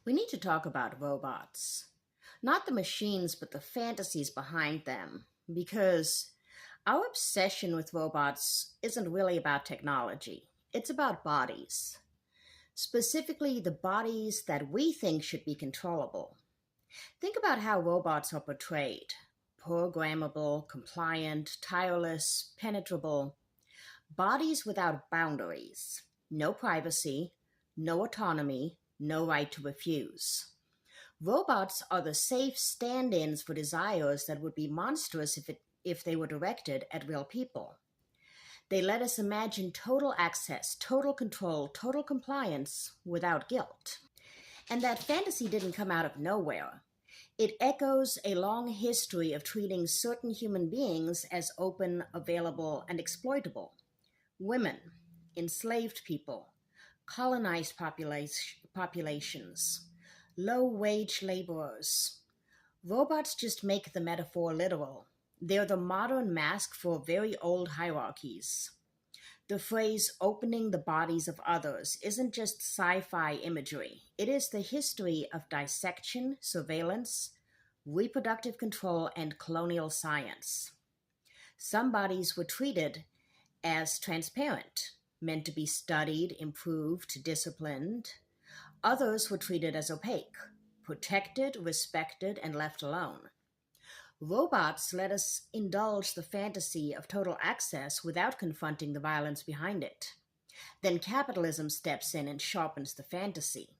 We need to talk about robots. Not the machines, but the fantasies behind them. Because our obsession with robots isn't really about technology, it's about bodies. Specifically, the bodies that we think should be controllable. Think about how robots are portrayed: programmable, compliant, tireless, penetrable. Bodies without boundaries. No privacy, no autonomy, no right to refuse. Robots are the safe stand ins for desires that would be monstrous if they were directed at real people. They let us imagine total access, total control, total compliance without guilt. And that fantasy didn't come out of nowhere. It echoes a long history of treating certain human beings as open, available, and exploitable. Women, enslaved people, colonized populations, low wage laborers. Robots just make the metaphor literal. They're the modern mask for very old hierarchies. The phrase opening the bodies of others isn't just sci fi imagery, it is the history of dissection, surveillance, reproductive control, and colonial science. Some bodies were treated as transparent, meant to be studied, improved, disciplined. Others were treated as opaque, protected, respected, and left alone. Robots let us indulge the fantasy of total access without confronting the violence behind it. Then capitalism steps in and sharpens the fantasy.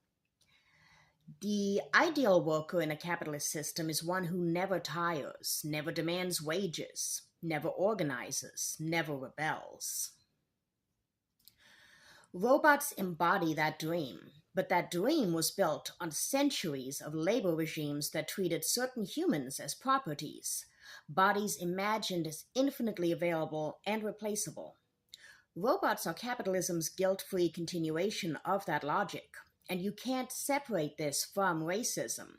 The ideal worker in a capitalist system is one who never tires, never demands wages, never organizes, never rebels. Robots embody that dream, but that dream was built on centuries of labor regimes that treated certain humans as properties, bodies imagined as infinitely available and replaceable. Robots are capitalism's guilt-free continuation of that logic, and you can't separate this from racism.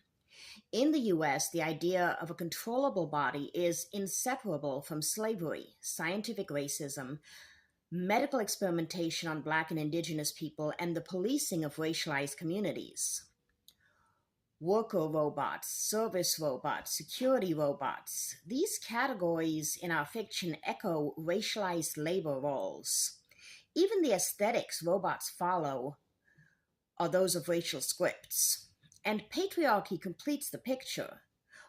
In the US, the idea of a controllable body is inseparable from slavery, scientific racism, medical experimentation on Black and Indigenous people, and the policing of racialized communities. Worker robots, service robots, security robots, these categories in our fiction echo racialized labor roles. Even the aesthetics robots follow are those of racial scripts. And patriarchy completes the picture.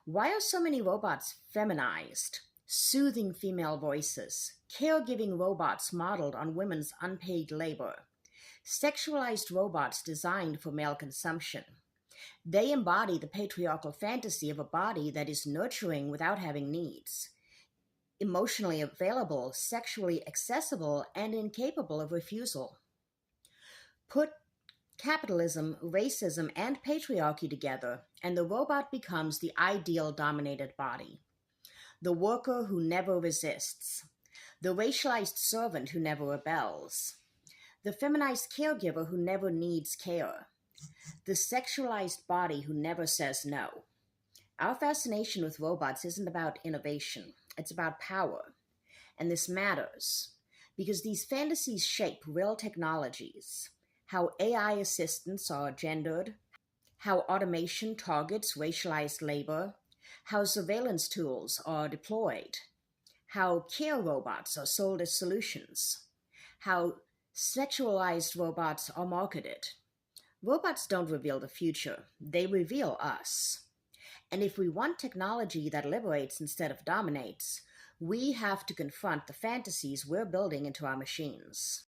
Why are so many robots feminized? Soothing female voices, caregiving robots modeled on women's unpaid labor, sexualized robots designed for male consumption. They embody the patriarchal fantasy of a body that is nurturing without having needs, emotionally available, sexually accessible, and incapable of refusal. Put capitalism, racism, and patriarchy together, and the robot becomes the ideal dominated body. The worker who never resists, the racialized servant who never rebels, the feminized caregiver who never needs care, the sexualized body who never says no. Our fascination with robots isn't about innovation, it's about power. And this matters because these fantasies shape real technologies, how AI assistants are gendered, how automation targets racialized labor, how surveillance tools are deployed, how care robots are sold as solutions, how sexualized robots are marketed. Robots don't reveal the future, they reveal us. And if we want technology that liberates instead of dominates, we have to confront the fantasies we're building into our machines.